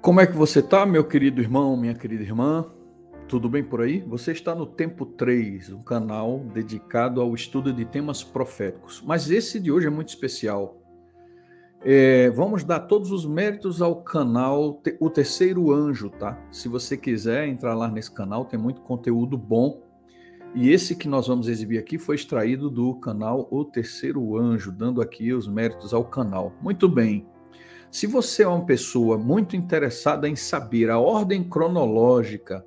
Como é que você está, meu querido irmão, minha querida irmã? Tudo bem por aí? Você está no Tempo 3, um canal dedicado ao estudo de temas proféticos. Mas esse de hoje é muito especial. Vamos dar todos os méritos ao canal O Terceiro Anjo, tá? Se você quiser entrar lá nesse canal, tem muito conteúdo bom. E esse que nós vamos exibir aqui foi extraído do canal O Terceiro Anjo, dando aqui os méritos ao canal. Muito bem. Se você é uma pessoa muito interessada em saber a ordem cronológica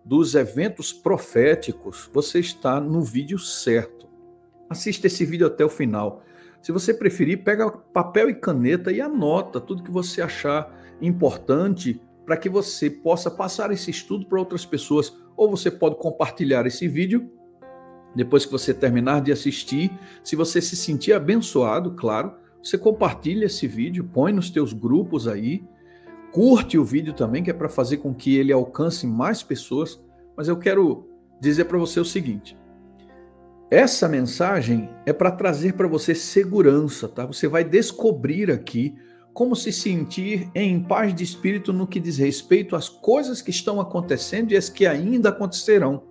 dos eventos proféticos, você está no vídeo certo. Assista esse vídeo até o final. Se você preferir, pega papel e caneta e anota tudo que você achar importante para que você possa passar esse estudo para outras pessoas. Ou você pode compartilhar esse vídeo depois que você terminar de assistir. Se você se sentir abençoado, claro, você compartilha esse vídeo, põe nos teus grupos aí, curte o vídeo também, que é para fazer com que ele alcance mais pessoas. Mas eu quero dizer para você o seguinte: essa mensagem é para trazer para você segurança, tá? Você vai descobrir aqui como se sentir em paz de espírito no que diz respeito às coisas que estão acontecendo e as que ainda acontecerão.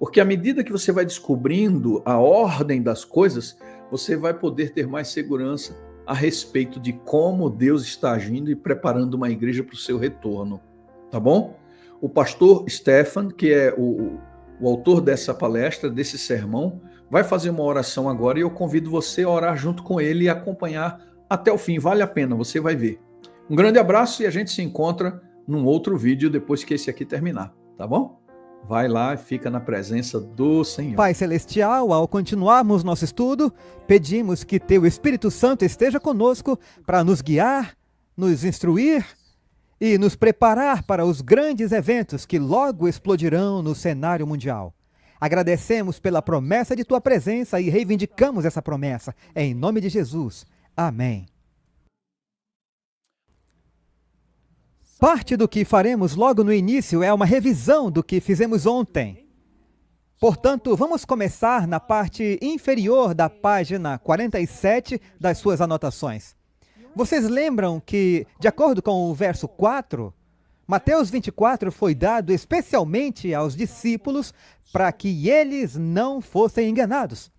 Porque à medida que você vai descobrindo a ordem das coisas, você vai poder ter mais segurança a respeito de como Deus está agindo e preparando uma igreja para o seu retorno, tá bom? O pastor Stefan, que é o autor dessa palestra, desse sermão, vai fazer uma oração agora e eu convido você a orar junto com ele e acompanhar até o fim. Vale a pena, você vai ver. Um grande abraço e a gente se encontra num outro vídeo depois que esse aqui terminar, tá bom? Vai lá e fica na presença do Senhor. Pai Celestial, ao continuarmos nosso estudo, pedimos que Teu Espírito Santo esteja conosco para nos guiar, nos instruir e nos preparar para os grandes eventos que logo explodirão no cenário mundial. Agradecemos pela promessa de Tua presença e reivindicamos essa promessa. Em nome de Jesus. Amém. Parte do que faremos logo no início é uma revisão do que fizemos ontem. Portanto, vamos começar na parte inferior da página 47 das suas anotações. Vocês lembram que, de acordo com o verso 4, Mateus 24 foi dado especialmente aos discípulos para que eles não fossem enganados.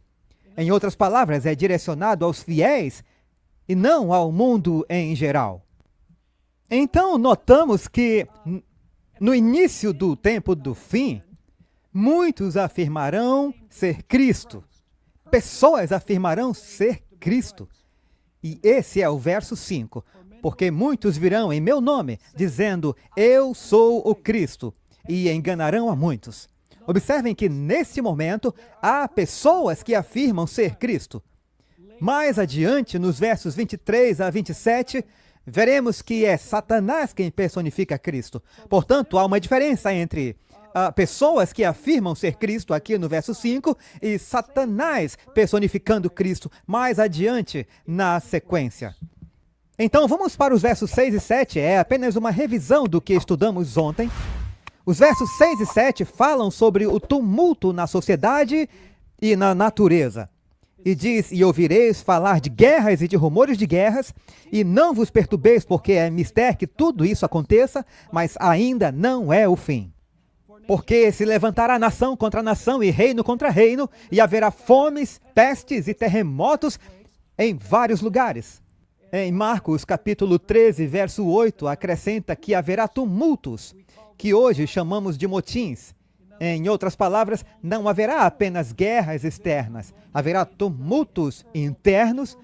Em outras palavras, é direcionado aos fiéis e não ao mundo em geral. Então, notamos que, no início do tempo do fim, muitos afirmarão ser Cristo. Pessoas afirmarão ser Cristo. E esse é o verso 5. Porque muitos virão em meu nome, dizendo, eu sou o Cristo, e enganarão a muitos. Observem que, nesse momento, há pessoas que afirmam ser Cristo. Mais adiante, nos versos 23 a 27, veremos que é Satanás quem personifica Cristo. Portanto, há uma diferença entre pessoas que afirmam ser Cristo, aqui no verso 5, e Satanás personificando Cristo mais adiante na sequência. Então, vamos para os versos 6 e 7. É apenas uma revisão do que estudamos ontem. Os versos 6 e 7 falam sobre o tumulto na sociedade e na natureza. E diz, e ouvireis falar de guerras e de rumores de guerras, e não vos perturbeis, porque é mister que tudo isso aconteça, mas ainda não é o fim. Porque se levantará nação contra nação e reino contra reino, e haverá fomes, pestes e terremotos em vários lugares. Em Marcos capítulo 13, verso 8, acrescenta que haverá tumultos, que hoje chamamos de motins. Em outras palavras, não haverá apenas guerras externas, haverá tumultos internos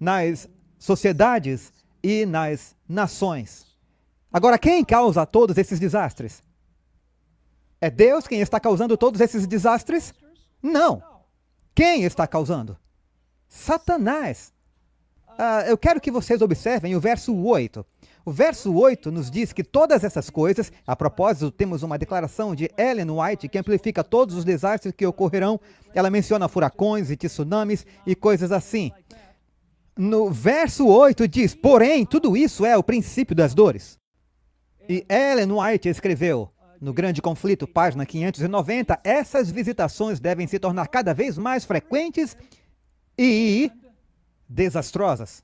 nas sociedades e nas nações. Agora, quem causa todos esses desastres? É Deus quem está causando todos esses desastres? Não. Quem está causando? Satanás. Eu quero que vocês observem o verso 8. O verso 8 nos diz que todas essas coisas, a propósito, temos uma declaração de Ellen White que amplifica todos os desastres que ocorrerão. Ela menciona furacões e tsunamis e coisas assim. No verso 8 diz, porém, tudo isso é o princípio das dores. E Ellen White escreveu, no Grande Conflito, página 590, essas visitações devem se tornar cada vez mais frequentes e desastrosas.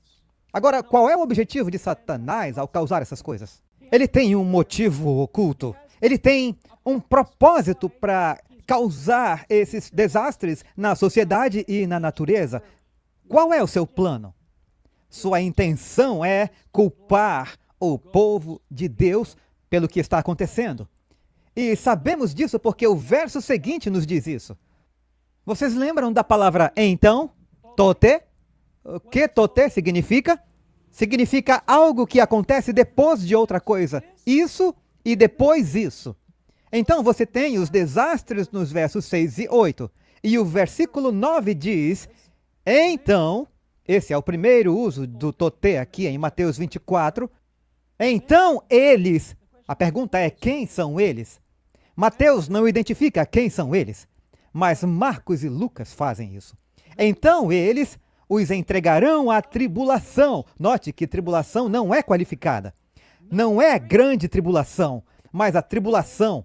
Agora, qual é o objetivo de Satanás ao causar essas coisas? Ele tem um motivo oculto. Ele tem um propósito para causar esses desastres na sociedade e na natureza. Qual é o seu plano? Sua intenção é culpar o povo de Deus pelo que está acontecendo. E sabemos disso porque o verso seguinte nos diz isso. Vocês lembram da palavra então? Tote? O que tote significa? Significa algo que acontece depois de outra coisa. Isso e depois isso. Então você tem os desastres nos versos 6 e 8. E o versículo 9 diz, então, esse é o primeiro uso do tote aqui em Mateus 24. Então eles, a pergunta é quem são eles? Mateus não identifica quem são eles, mas Marcos e Lucas fazem isso. Então eles os entregarão à tribulação. Note que tribulação não é qualificada. Não é grande tribulação, mas a tribulação.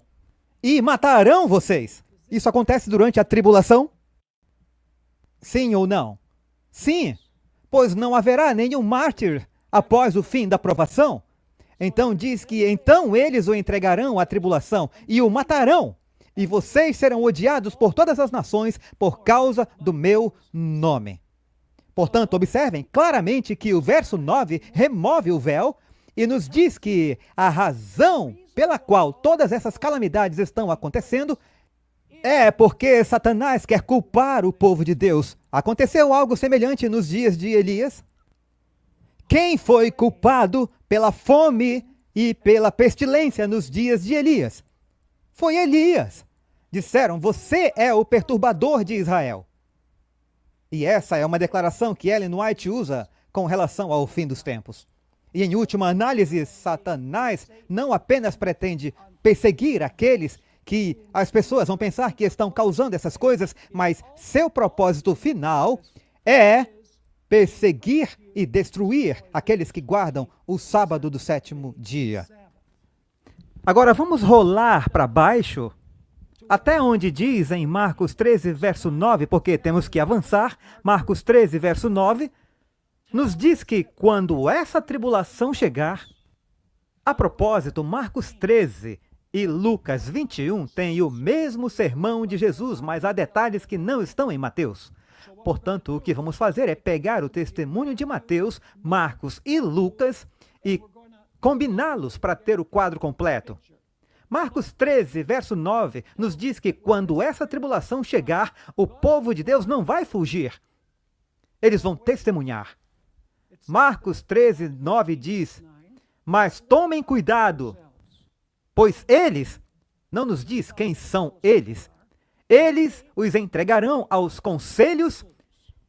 E matarão vocês. Isso acontece durante a tribulação? Sim ou não? Sim, pois não haverá nenhum mártir após o fim da provação. Então diz que então eles o entregarão à tribulação e o matarão. E vocês serão odiados por todas as nações por causa do meu nome. Portanto, observem claramente que o verso 9 remove o véu e nos diz que a razão pela qual todas essas calamidades estão acontecendo é porque Satanás quer culpar o povo de Deus. Aconteceu algo semelhante nos dias de Elias? Quem foi culpado pela fome e pela pestilência nos dias de Elias? Foi Elias. Disseram, você é o perturbador de Israel. E essa é uma declaração que Ellen White usa com relação ao fim dos tempos. E em última análise, Satanás não apenas pretende perseguir aqueles que as pessoas vão pensar que estão causando essas coisas, mas seu propósito final é perseguir e destruir aqueles que guardam o sábado do sétimo dia. Agora vamos rolar para baixo, até onde diz em Marcos 13, verso 9, porque temos que avançar. Marcos 13, verso 9, nos diz que quando essa tribulação chegar... A propósito, Marcos 13 e Lucas 21 têm o mesmo sermão de Jesus, mas há detalhes que não estão em Mateus. Portanto, o que vamos fazer é pegar o testemunho de Mateus, Marcos e Lucas e combiná-los para ter o quadro completo. Marcos 13, verso 9, nos diz que quando essa tribulação chegar, o povo de Deus não vai fugir. Eles vão testemunhar. Marcos 13, 9 diz, mas tomem cuidado, pois eles, não nos diz quem são eles os entregarão aos conselhos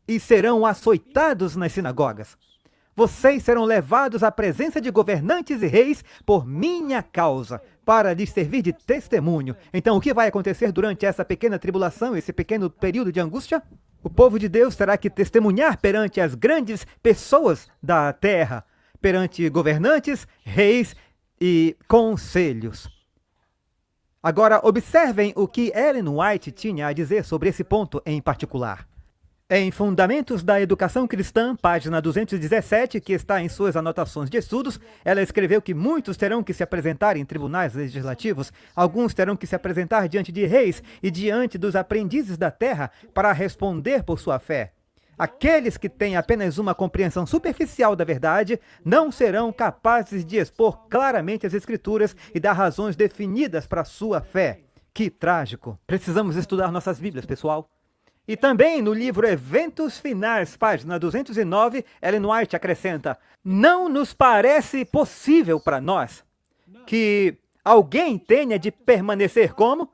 e serão açoitados nas sinagogas. Vocês serão levados à presença de governantes e reis por minha causa, para lhes servir de testemunho. Então, o que vai acontecer durante essa pequena tribulação, esse pequeno período de angústia? O povo de Deus terá que testemunhar perante as grandes pessoas da terra, perante governantes, reis e conselhos. Agora, observem o que Ellen White tinha a dizer sobre esse ponto em particular. Em Fundamentos da Educação Cristã, página 217, que está em suas anotações de estudos, ela escreveu que muitos terão que se apresentar em tribunais legislativos, alguns terão que se apresentar diante de reis e diante dos aprendizes da terra para responder por sua fé. Aqueles que têm apenas uma compreensão superficial da verdade não serão capazes de expor claramente as Escrituras e dar razões definidas para a sua fé. Que trágico! Precisamos estudar nossas Bíblias, pessoal. E também no livro Eventos Finais, página 209, Ellen White acrescenta: não nos parece possível para nós que alguém tenha de permanecer como?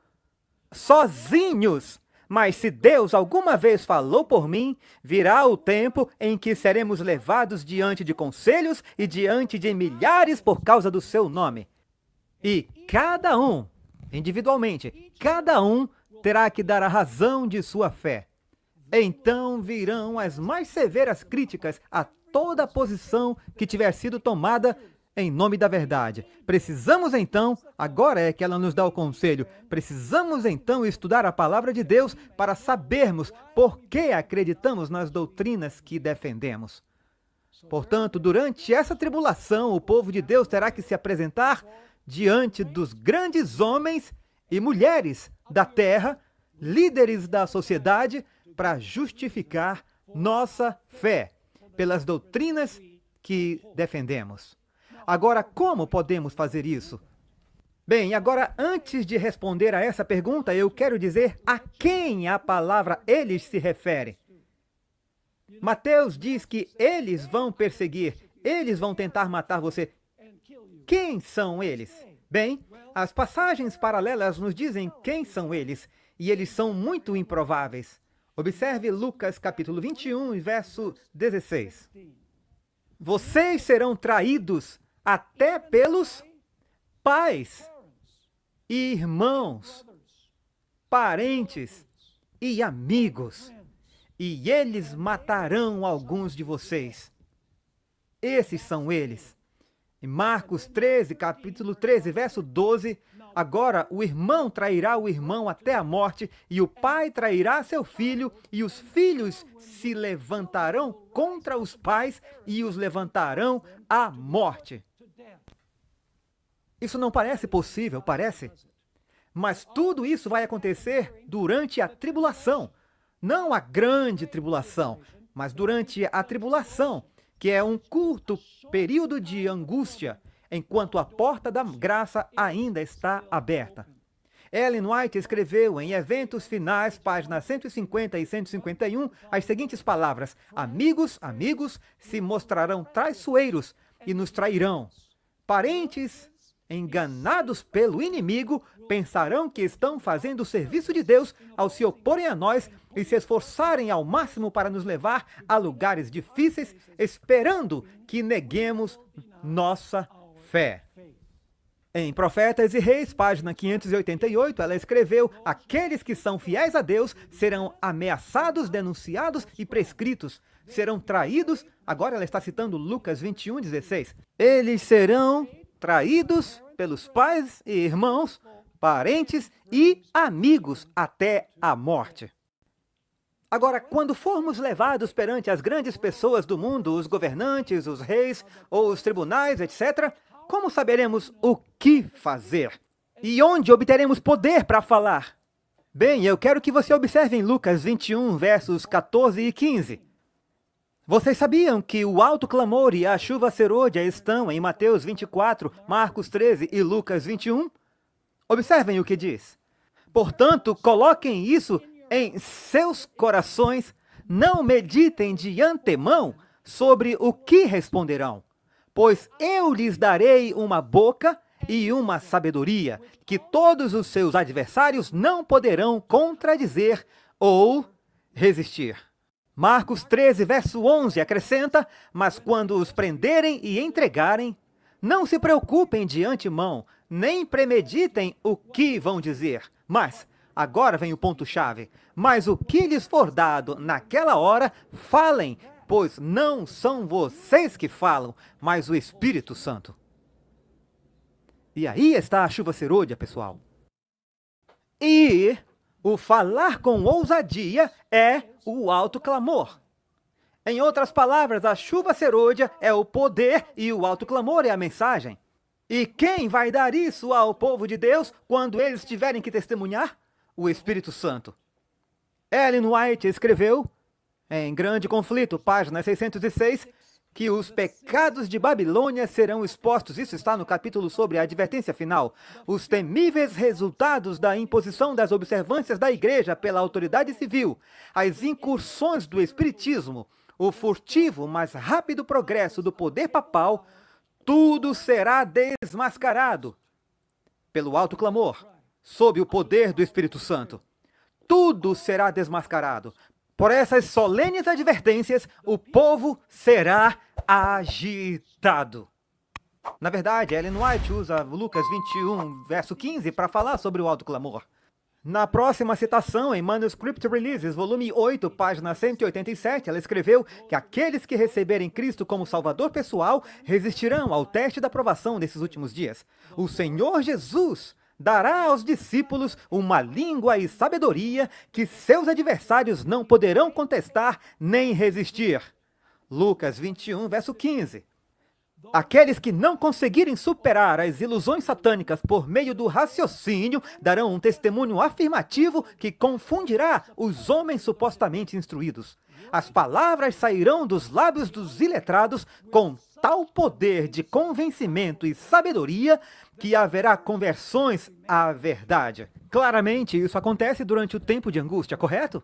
Sozinhos. Mas se Deus alguma vez falou por mim, virá o tempo em que seremos levados diante de conselhos e diante de milhares por causa do seu nome. E cada um, individualmente, cada um terá que dar a razão de sua fé. Então virão as mais severas críticas a toda a posição que tiver sido tomada em nome da verdade. Precisamos então, agora é que ela nos dá o conselho, precisamos então estudar a palavra de Deus para sabermos por que acreditamos nas doutrinas que defendemos. Portanto, durante essa tribulação, o povo de Deus terá que se apresentar diante dos grandes homens e mulheres da terra, líderes da sociedade, para justificar nossa fé pelas doutrinas que defendemos. Agora, como podemos fazer isso? Bem, agora, antes de responder a essa pergunta, eu quero dizer a quem a palavra eles se refere. Mateus diz que eles vão perseguir, eles vão tentar matar você. Quem são eles? Bem, as passagens paralelas nos dizem quem são eles, e eles são muito improváveis. Observe Lucas capítulo 21, verso 16. Vocês serão traídos até pelos pais, irmãos, parentes e amigos, e eles matarão alguns de vocês. Esses são eles. Em Marcos 13, capítulo 13, verso 12, agora o irmão trairá o irmão até a morte, e o pai trairá seu filho, e os filhos se levantarão contra os pais e os levantarão à morte. Isso não parece possível, parece? Mas tudo isso vai acontecer durante a tribulação. Não a grande tribulação, mas durante a tribulação, que é um curto período de angústia, enquanto a porta da graça ainda está aberta. Ellen White escreveu em Eventos Finais, páginas 150 e 151, as seguintes palavras: amigos, amigos, se mostrarão traiçoeiros e nos trairão. Parentes, enganados pelo inimigo, pensarão que estão fazendo o serviço de Deus ao se oporem a nós e se esforçarem ao máximo para nos levar a lugares difíceis, esperando que neguemos nossa fé. Em Profetas e Reis, página 588, ela escreveu: aqueles que são fiéis a Deus serão ameaçados, denunciados e prescritos, serão traídos. Agora ela está citando Lucas 21, 16. Eles serão traídos pelos pais e irmãos, parentes e amigos até a morte. Agora, quando formos levados perante as grandes pessoas do mundo, os governantes, os reis ou os tribunais, etc., como saberemos o que fazer? E onde obteremos poder para falar? Bem, eu quero que você observe em Lucas 21, versos 14 e 15. Vocês sabiam que o alto clamor e a chuva serôdia estão em Mateus 24, Marcos 13 e Lucas 21? Observem o que diz. Portanto, coloquem isso em seus corações, não meditem de antemão sobre o que responderão, pois eu lhes darei uma boca e uma sabedoria que todos os seus adversários não poderão contradizer ou resistir. Marcos 13, verso 11, acrescenta: mas quando os prenderem e entregarem, não se preocupem de antemão, nem premeditem o que vão dizer. Mas, agora vem o ponto-chave, mas o que lhes for dado naquela hora, falem, pois não são vocês que falam, mas o Espírito Santo. E aí está a chuva serôdia, pessoal. E o falar com ousadia é o alto clamor. Em outras palavras, a chuva serôdia é o poder e o alto clamor é a mensagem. E quem vai dar isso ao povo de Deus quando eles tiverem que testemunhar? O Espírito Santo. Ellen White escreveu, em Grande Conflito, página 606, que os pecados de Babilônia serão expostos. Isso está no capítulo sobre a advertência final. Os temíveis resultados da imposição das observâncias da igreja pela autoridade civil, as incursões do espiritismo, o furtivo, mas rápido progresso do poder papal, tudo será desmascarado pelo alto clamor, sob o poder do Espírito Santo. Tudo será desmascarado. Por essas solenes advertências, o povo será agitado. Na verdade, Ellen White usa Lucas 21, verso 15, para falar sobre o alto clamor. Na próxima citação, em Manuscript Releases, volume 8, página 187, ela escreveu que aqueles que receberem Cristo como Salvador pessoal resistirão ao teste da provação nesses últimos dias. O Senhor Jesus dará aos discípulos uma língua e sabedoria que seus adversários não poderão contestar nem resistir. Lucas 21, verso 15. Aqueles que não conseguirem superar as ilusões satânicas por meio do raciocínio darão um testemunho afirmativo que confundirá os homens supostamente instruídos. As palavras sairão dos lábios dos iletrados com tal poder de convencimento e sabedoria que haverá conversões à verdade. Claramente, isso acontece durante o tempo de angústia, correto?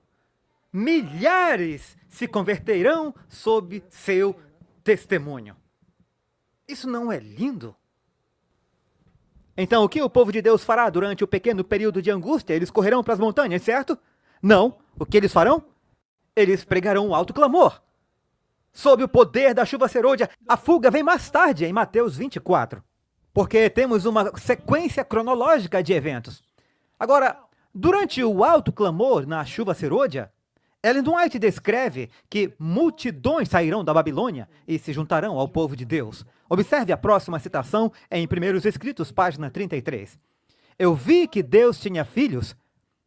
Milhares se converterão sob seu testemunho. Isso não é lindo? Então, o que o povo de Deus fará durante o pequeno período de angústia? Eles correrão para as montanhas, certo? Não. O que eles farão? Eles pregarão um alto clamor. Sob o poder da chuva serôdia, a fuga vem mais tarde, em Mateus 24. Porque temos uma sequência cronológica de eventos. Agora, durante o alto clamor na chuva serôdia, Ellen White descreve que multidões sairão da Babilônia e se juntarão ao povo de Deus. Observe a próxima citação em Primeiros Escritos, página 33. Eu vi que Deus tinha filhos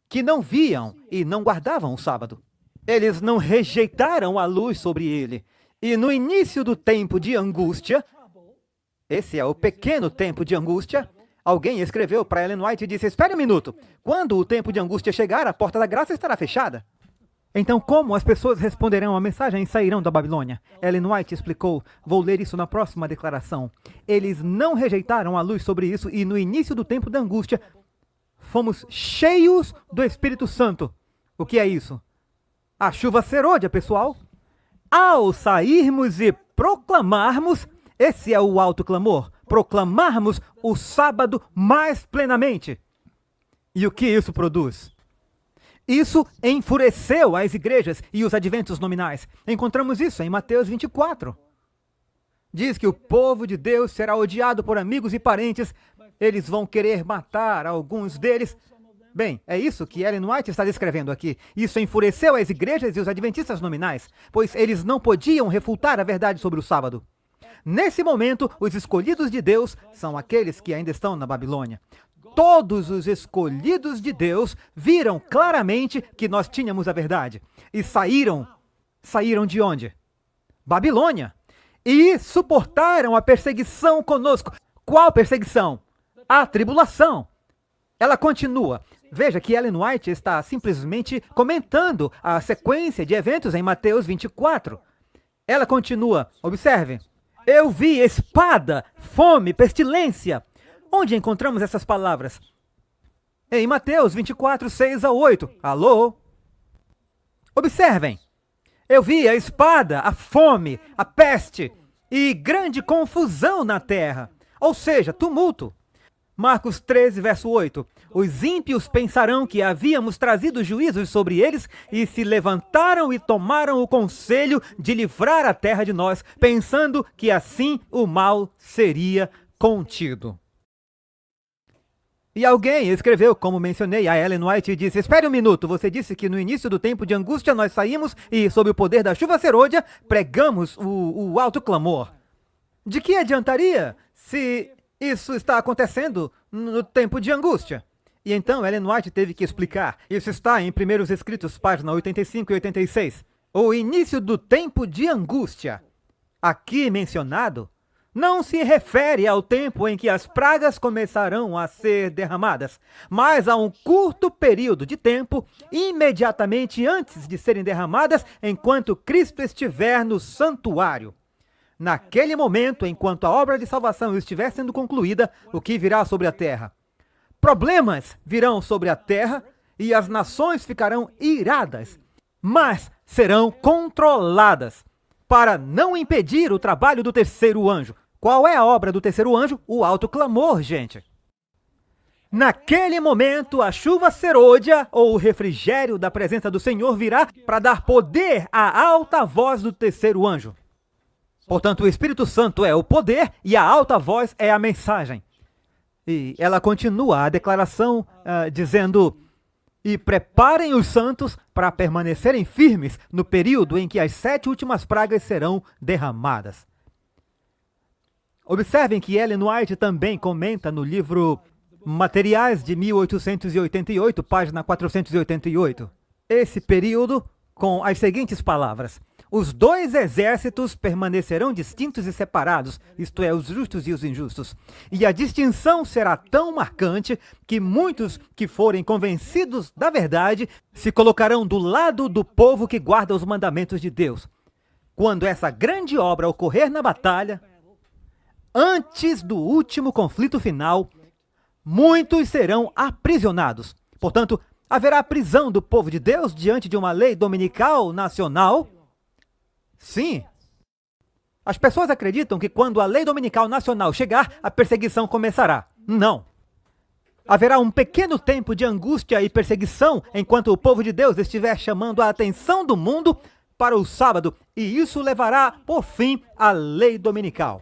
que não viam e não guardavam o sábado. Eles não rejeitaram a luz sobre ele. E no início do tempo de angústia, esse é o pequeno tempo de angústia, alguém escreveu para Ellen White e disse: espere um minuto, quando o tempo de angústia chegar, a porta da graça estará fechada. Então, como as pessoas responderão à mensagem e sairão da Babilônia? Ellen White explicou, vou ler isso na próxima declaração. Eles não rejeitaram a luz sobre isso e no início do tempo da angústia, fomos cheios do Espírito Santo. O que é isso? A chuva serôdia, pessoal. Ao sairmos e proclamarmos, esse é o alto clamor, proclamarmos o sábado mais plenamente. E o que isso produz? Isso enfureceu as igrejas e os adventos nominais. Encontramos isso em Mateus 24. Diz que o povo de Deus será odiado por amigos e parentes. Eles vão querer matar alguns deles. Bem, é isso que Ellen White está descrevendo aqui. Isso enfureceu as igrejas e os adventistas nominais, pois eles não podiam refutar a verdade sobre o sábado. Nesse momento, os escolhidos de Deus são aqueles que ainda estão na Babilônia. Todos os escolhidos de Deus viram claramente que nós tínhamos a verdade. E saíram de onde? Babilônia. E suportaram a perseguição conosco. Qual perseguição? A tribulação. Ela continua. Veja que Ellen White está simplesmente comentando a sequência de eventos em Mateus 24. Ela continua. Observe. Eu vi espada, fome, pestilência. Onde encontramos essas palavras? Em Mateus 24, 6 a 8. Alô? Observem. Eu vi a espada, a fome, a peste e grande confusão na terra. Ou seja, tumulto. Marcos 13, verso 8. Os ímpios pensarão que havíamos trazido juízos sobre eles e se levantaram e tomaram o conselho de livrar a terra de nós, pensando que assim o mal seria contido. E alguém escreveu, como mencionei, a Ellen White e disse: espere um minuto, você disse que no início do tempo de angústia nós saímos e, sob o poder da chuva serôdia, pregamos o alto clamor. De que adiantaria se isso está acontecendo no tempo de angústia? E então Ellen White teve que explicar. Isso está em Primeiros Escritos, página 85 e 86. O início do tempo de angústia, aqui mencionado, não se refere ao tempo em que as pragas começarão a ser derramadas, mas a um curto período de tempo, imediatamente antes de serem derramadas, enquanto Cristo estiver no santuário. Naquele momento, enquanto a obra de salvação estiver sendo concluída, o que virá sobre a terra? Problemas virão sobre a terra e as nações ficarão iradas, mas serão controladas para não impedir o trabalho do terceiro anjo. Qual é a obra do terceiro anjo? O alto clamor, gente. Naquele momento, a chuva serôdia, ou o refrigério da presença do Senhor, virá para dar poder à alta voz do terceiro anjo. Portanto, o Espírito Santo é o poder e a alta voz é a mensagem. E ela continua a declaração dizendo: e preparem os santos para permanecerem firmes no período em que as 7 últimas pragas serão derramadas. Observem que Ellen White também comenta no livro Materiais de 1888, página 488, esse período com as seguintes palavras: Os dois exércitos permanecerão distintos e separados, isto é, os justos e os injustos. E a distinção será tão marcante que muitos que forem convencidos da verdade se colocarão do lado do povo que guarda os mandamentos de Deus. Quando essa grande obra ocorrer na batalha, antes do último conflito final, muitos serão aprisionados. Portanto, haverá prisão do povo de Deus diante de uma lei dominical nacional? Sim. As pessoas acreditam que quando a lei dominical nacional chegar, a perseguição começará. Não. Haverá um pequeno tempo de angústia e perseguição enquanto o povo de Deus estiver chamando a atenção do mundo para o sábado, e isso levará, por fim, a lei dominical.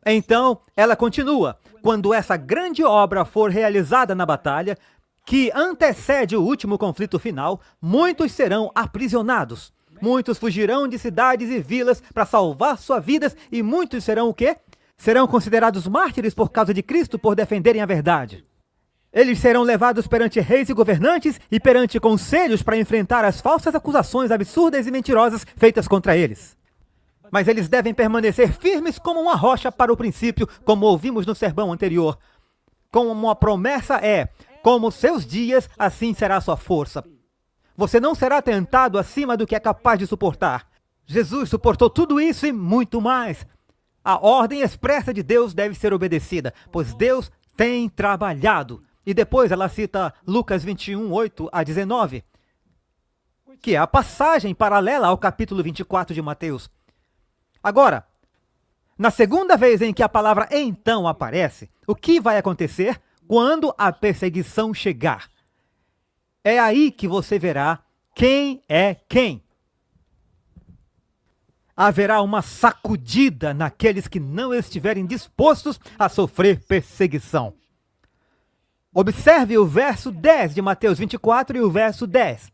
Então, ela continua. Quando essa grande obra for realizada na batalha, que antecede o último conflito final, muitos serão aprisionados. Muitos fugirão de cidades e vilas para salvar suas vidas, e muitos serão o quê? Serão considerados mártires por causa de Cristo, por defenderem a verdade. Eles serão levados perante reis e governantes e perante conselhos para enfrentar as falsas acusações absurdas e mentirosas feitas contra eles. Mas eles devem permanecer firmes como uma rocha para o princípio, como ouvimos no sermão anterior. Como a promessa é, como seus dias, assim será a sua força. Você não será tentado acima do que é capaz de suportar. Jesus suportou tudo isso e muito mais. A ordem expressa de Deus deve ser obedecida, pois Deus tem trabalhado. E depois ela cita Lucas 21, 8 a 19, que é a passagem paralela ao capítulo 24 de Mateus. Agora, na segunda vez em que a palavra então aparece, o que vai acontecer quando a perseguição chegar? É aí que você verá quem é quem. Haverá uma sacudida naqueles que não estiverem dispostos a sofrer perseguição. Observe o verso 10 de Mateus 24 e o verso 10.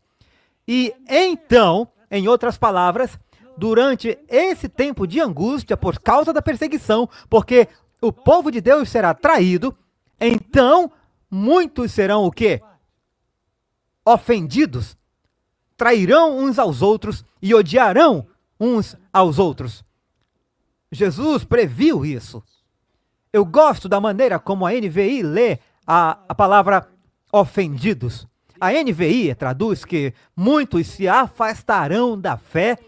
E então, em outras palavras, durante esse tempo de angústia por causa da perseguição, porque o povo de Deus será traído, então muitos serão o quê? Ofendidos, trairão uns aos outros e odiarão uns aos outros. Jesus previu isso. Eu gosto da maneira como a NVI lê a palavra ofendidos. A NVI traduz que muitos se afastarão da fé,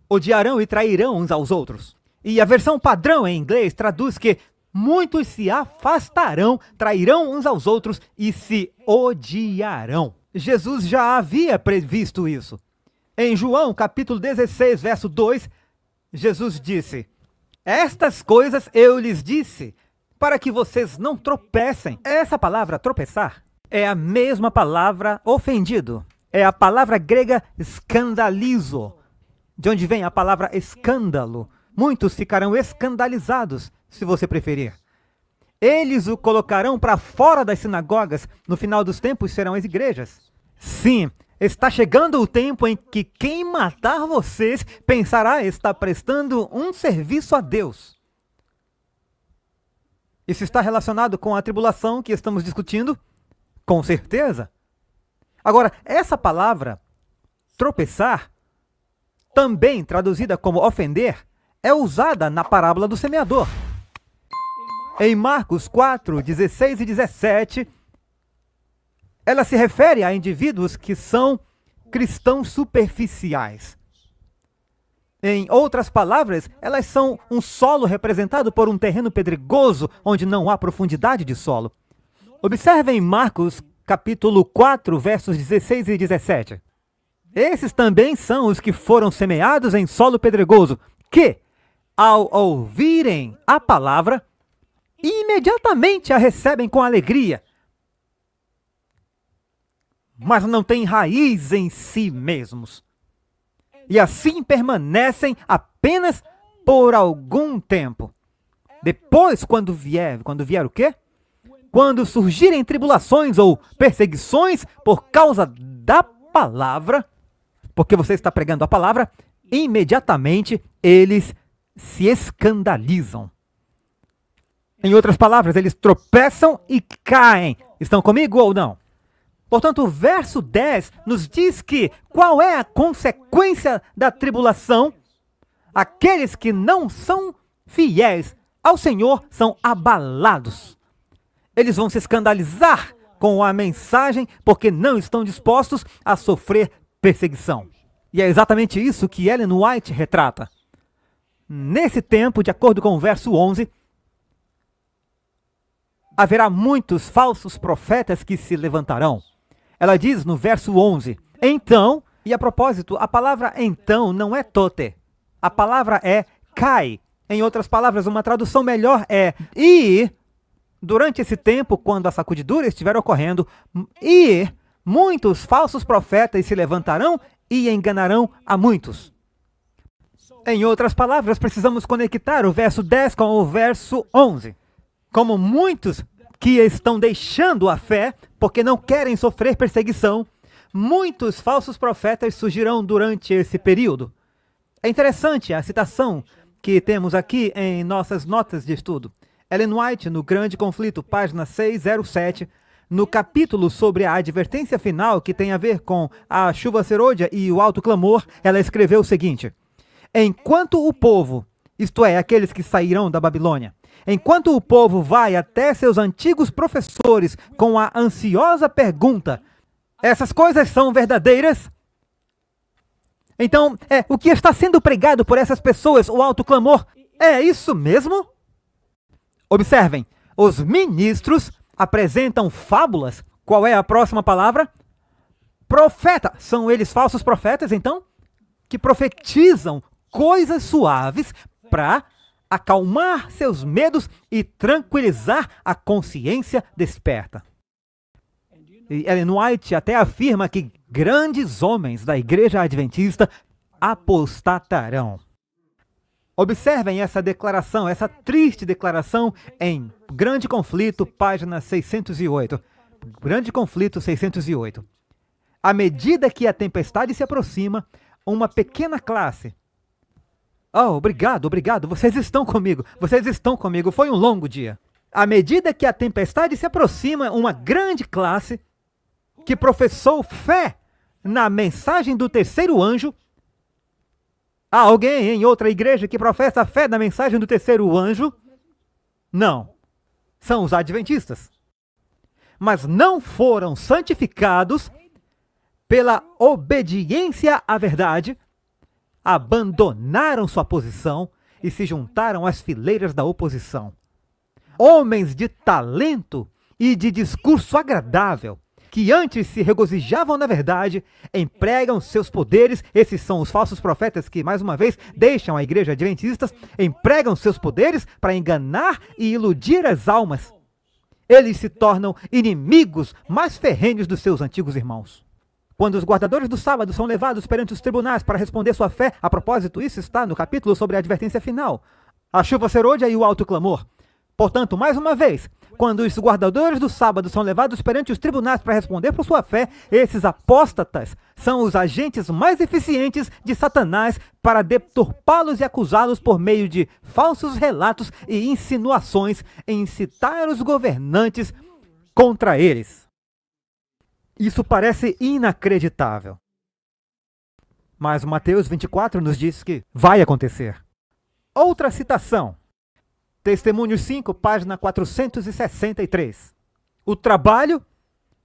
odiarão e trairão uns aos outros. E a versão padrão em inglês traduz que muitos se afastarão, trairão uns aos outros e se odiarão. Jesus já havia previsto isso. Em João, capítulo 16, verso 2, Jesus disse: estas coisas eu lhes disse, para que vocês não tropecem. Essa palavra tropeçar é a mesma palavra ofendido. É a palavra grega escandalizo, de onde vem a palavra escândalo. Muitos ficarão escandalizados, se você preferir. Eles o colocarão para fora das sinagogas. No final dos tempos serão as igrejas. Sim, está chegando o tempo em que quem matar vocês pensará estar prestando um serviço a Deus. Isso está relacionado com a tribulação que estamos discutindo? Com certeza. Agora, essa palavra, tropeçar, também traduzida como ofender, é usada na parábola do semeador. Em Marcos 4, 16 e 17, ela se refere a indivíduos que são cristãos superficiais. Em outras palavras, elas são um solo representado por um terreno pedregoso, onde não há profundidade de solo. Observem Marcos capítulo 4, versos 16 e 17. Esses também são os que foram semeados em solo pedregoso, que, ao ouvirem a palavra, imediatamente a recebem com alegria, mas não têm raiz em si mesmos. E assim permanecem apenas por algum tempo. Depois, quando vier o quê? Quando surgirem tribulações ou perseguições por causa da palavra, porque você está pregando a palavra, imediatamente eles se escandalizam. Em outras palavras, eles tropeçam e caem. Estão comigo ou não? Portanto, o verso 10 nos diz que qual é a consequência da tribulação? Aqueles que não são fiéis ao Senhor são abalados. Eles vão se escandalizar com a mensagem porque não estão dispostos a sofrer perseguição. E é exatamente isso que Ellen White retrata. Nesse tempo, de acordo com o verso 11, haverá muitos falsos profetas que se levantarão. Ela diz no verso 11, então, e a propósito, a palavra então não é tote, a palavra é kai. Em outras palavras, uma tradução melhor é e durante esse tempo, quando a sacudidura estiver ocorrendo, e muitos falsos profetas se levantarão e enganarão a muitos. Em outras palavras, precisamos conectar o verso 10 com o verso 11. Como muitos que estão deixando a fé porque não querem sofrer perseguição, muitos falsos profetas surgirão durante esse período. É interessante a citação que temos aqui em nossas notas de estudo. Ellen White, no Grande Conflito, página 607, no capítulo sobre a advertência final que tem a ver com a chuva serôdia e o alto clamor, ela escreveu o seguinte: enquanto o povo, isto é, aqueles que sairão da Babilônia, enquanto o povo vai até seus antigos professores com a ansiosa pergunta, essas coisas são verdadeiras? Então, o que está sendo pregado por essas pessoas, o alto clamor, é isso mesmo? Observem, os ministros apresentam fábulas. Qual é a próxima palavra? Profeta. São eles falsos profetas, então? Que profetizam coisas suaves para acalmar seus medos e tranquilizar a consciência desperta. E Ellen White até afirma que grandes homens da Igreja Adventista apostatarão. Observem essa declaração, essa triste declaração em Grande Conflito, página 608. Grande Conflito 608. À medida que a tempestade se aproxima, uma pequena classe... Oh, obrigado, vocês estão comigo, foi um longo dia. À medida que a tempestade se aproxima, uma grande classe que professou fé na mensagem do terceiro anjo. Há alguém em outra igreja que professa fé na mensagem do terceiro anjo? Não. São os adventistas. Mas não foram santificados pela obediência à verdade, abandonaram sua posição e se juntaram às fileiras da oposição. Homens de talento e de discurso agradável, que antes se regozijavam na verdade, empregam seus poderes, esses são os falsos profetas que, mais uma vez, deixam a igreja adventista, empregam seus poderes para enganar e iludir as almas. Eles se tornam inimigos mais ferrenhos dos seus antigos irmãos. Quando os guardadores do sábado são levados perante os tribunais para responder sua fé, a propósito, isso está no capítulo sobre a advertência final, a chuva serôdia e o alto clamor. Portanto, mais uma vez, quando os guardadores do sábado são levados perante os tribunais para responder por sua fé, esses apóstatas são os agentes mais eficientes de Satanás para deturpá-los e acusá-los por meio de falsos relatos e insinuações e incitar os governantes contra eles. Isso parece inacreditável. Mas Mateus 24 nos diz que vai acontecer. Outra citação. Testemunhos 5, página 463. O trabalho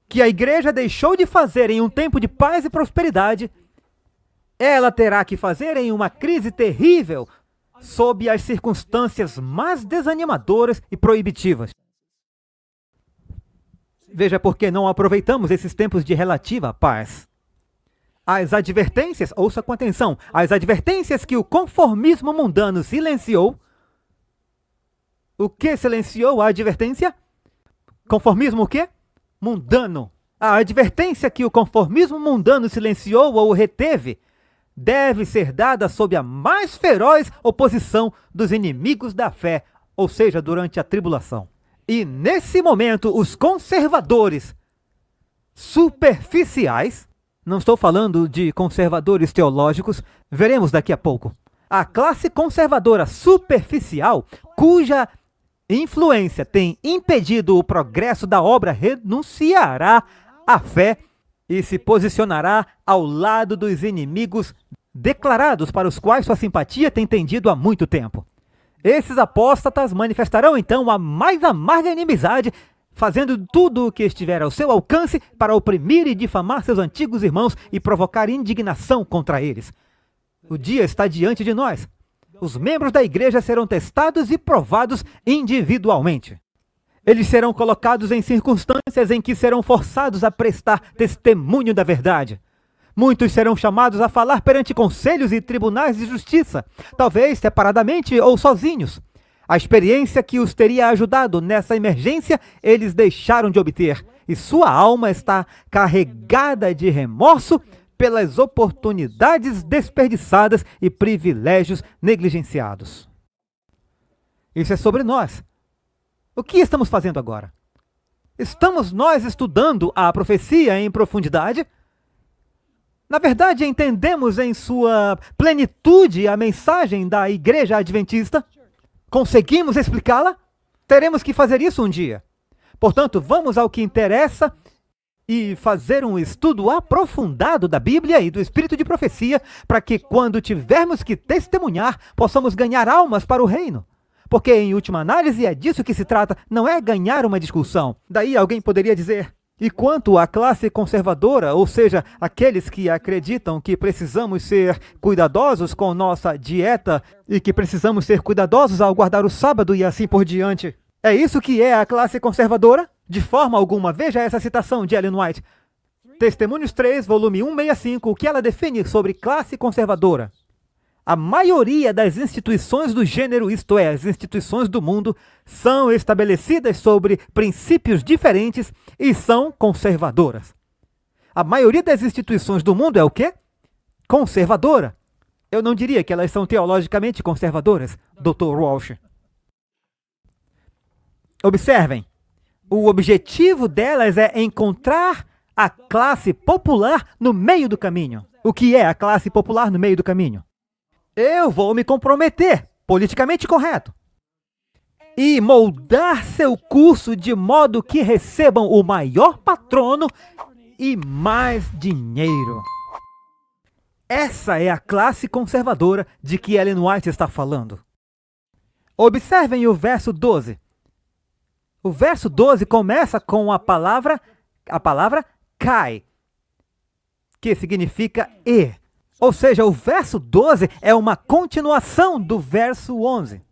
que a igreja deixou de fazer em um tempo de paz e prosperidade, ela terá que fazer em uma crise terrível, sob as circunstâncias mais desanimadoras e proibitivas. Veja por que não aproveitamos esses tempos de relativa paz. As advertências, ouça com atenção, as advertências que o conformismo mundano silenciou. O que silenciou a advertência? Conformismo o quê? Mundano. A advertência que o conformismo mundano silenciou ou reteve deve ser dada sob a mais feroz oposição dos inimigos da fé, ou seja, durante a tribulação. E nesse momento, os conservadores superficiais, não estou falando de conservadores teológicos, veremos daqui a pouco. A classe conservadora superficial, cuja influência tem impedido o progresso da obra, renunciará a fé e se posicionará ao lado dos inimigos declarados para os quais sua simpatia tem tendido há muito tempo. Esses apóstatas manifestarão então a mais amarga inimizade, fazendo tudo o que estiver ao seu alcance para oprimir e difamar seus antigos irmãos e provocar indignação contra eles. O dia está diante de nós. Os membros da igreja serão testados e provados individualmente. Eles serão colocados em circunstâncias em que serão forçados a prestar testemunho da verdade. Muitos serão chamados a falar perante conselhos e tribunais de justiça, talvez separadamente ou sozinhos. A experiência que os teria ajudado nessa emergência, eles deixaram de obter, e sua alma está carregada de remorso pelas oportunidades desperdiçadas e privilégios negligenciados. Isso é sobre nós. O que estamos fazendo agora? Estamos nós estudando a profecia em profundidade? Na verdade, entendemos em sua plenitude a mensagem da Igreja Adventista? Conseguimos explicá-la? Teremos que fazer isso um dia. Portanto, vamos ao que interessa e fazer um estudo aprofundado da Bíblia e do Espírito de profecia, para que quando tivermos que testemunhar, possamos ganhar almas para o reino. Porque, em última análise, é disso que se trata, não é ganhar uma discussão. Daí alguém poderia dizer: e quanto à classe conservadora, ou seja, aqueles que acreditam que precisamos ser cuidadosos com nossa dieta e que precisamos ser cuidadosos ao guardar o sábado e assim por diante, é isso que é a classe conservadora? De forma alguma. Veja essa citação de Ellen White. Testemunhos 3, volume 165, o que ela define sobre classe conservadora. A maioria das instituições do gênero, isto é, as instituições do mundo, são estabelecidas sobre princípios diferentes e são conservadoras. A maioria das instituições do mundo é o quê? Conservadora. Eu não diria que elas são teologicamente conservadoras, Dr. Walsh. Observem, o objetivo delas é encontrar a classe popular no meio do caminho. O que é a classe popular no meio do caminho? Eu vou me comprometer, politicamente correto, e moldar seu curso de modo que recebam o maior patrono e mais dinheiro. Essa é a classe conservadora de que Ellen White está falando. Observem o verso 12. O verso 12 começa com a palavra kai, que significa e. Ou seja, o verso 12 é uma continuação do verso 11.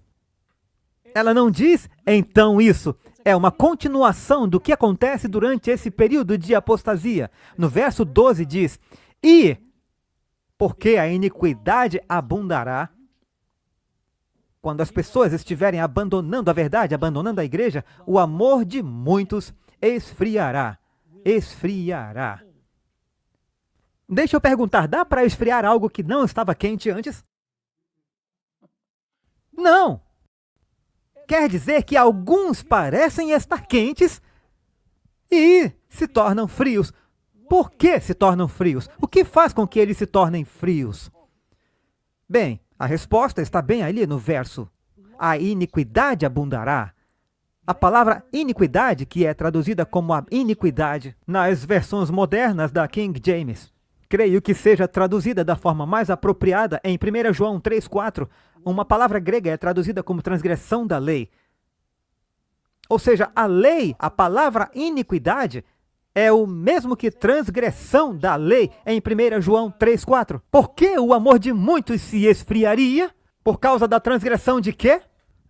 Ela não diz, então, isso. É uma continuação do que acontece durante esse período de apostasia. No verso 12 diz: e, porque a iniquidade abundará, quando as pessoas estiverem abandonando a verdade, abandonando a igreja, o amor de muitos esfriará. Esfriará. Deixa eu perguntar, dá para esfriar algo que não estava quente antes? Não! Quer dizer que alguns parecem estar quentes e se tornam frios. Por que se tornam frios? O que faz com que eles se tornem frios? Bem, a resposta está bem ali no verso. A iniquidade abundará. A palavra iniquidade, que é traduzida como a iniquidade nas versões modernas da King James, creio que seja traduzida da forma mais apropriada em 1 João 3,4. Uma palavra grega é traduzida como transgressão da lei. Ou seja, a lei, a palavra iniquidade, é o mesmo que transgressão da lei em 1 João 3,4. Por que o amor de muitos se esfriaria? Por causa da transgressão de quê?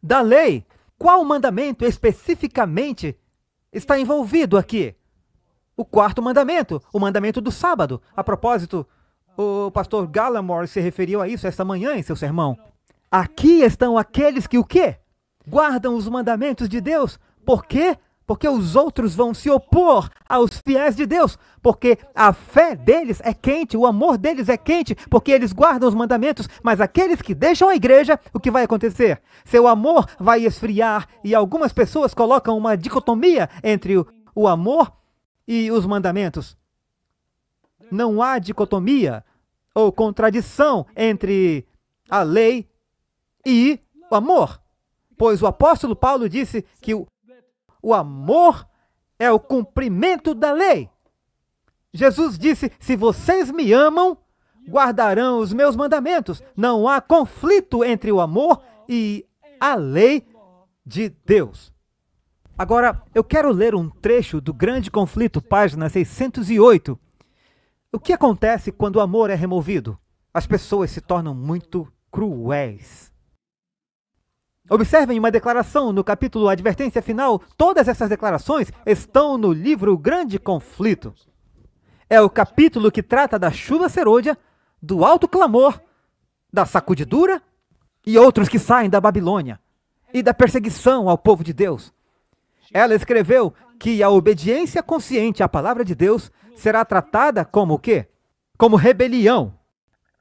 Da lei. Qual mandamento especificamente está envolvido aqui? O quarto mandamento, o mandamento do sábado. A propósito, o pastor Gallimore se referiu a isso esta manhã em seu sermão. Aqui estão aqueles que o quê? Guardam os mandamentos de Deus. Por quê? Porque os outros vão se opor aos fiéis de Deus. Porque a fé deles é quente, o amor deles é quente, porque eles guardam os mandamentos. Mas aqueles que deixam a igreja, o que vai acontecer? Seu amor vai esfriar e algumas pessoas colocam uma dicotomia entre o amor e os mandamentos. Não há dicotomia ou contradição entre a lei e o amor, pois o apóstolo Paulo disse que o amor é o cumprimento da lei. Jesus disse: se vocês me amam, guardarão os meus mandamentos. Não há conflito entre o amor e a lei de Deus. Agora, eu quero ler um trecho do Grande Conflito, página 608. O que acontece quando o amor é removido? As pessoas se tornam muito cruéis. Observem uma declaração no capítulo Advertência Final. Todas essas declarações estão no livro Grande Conflito. É o capítulo que trata da chuva serôdia, do alto clamor, da sacudidura e outros que saem da Babilônia, e da perseguição ao povo de Deus. Ela escreveu que a obediência consciente à palavra de Deus será tratada como o quê? Como rebelião.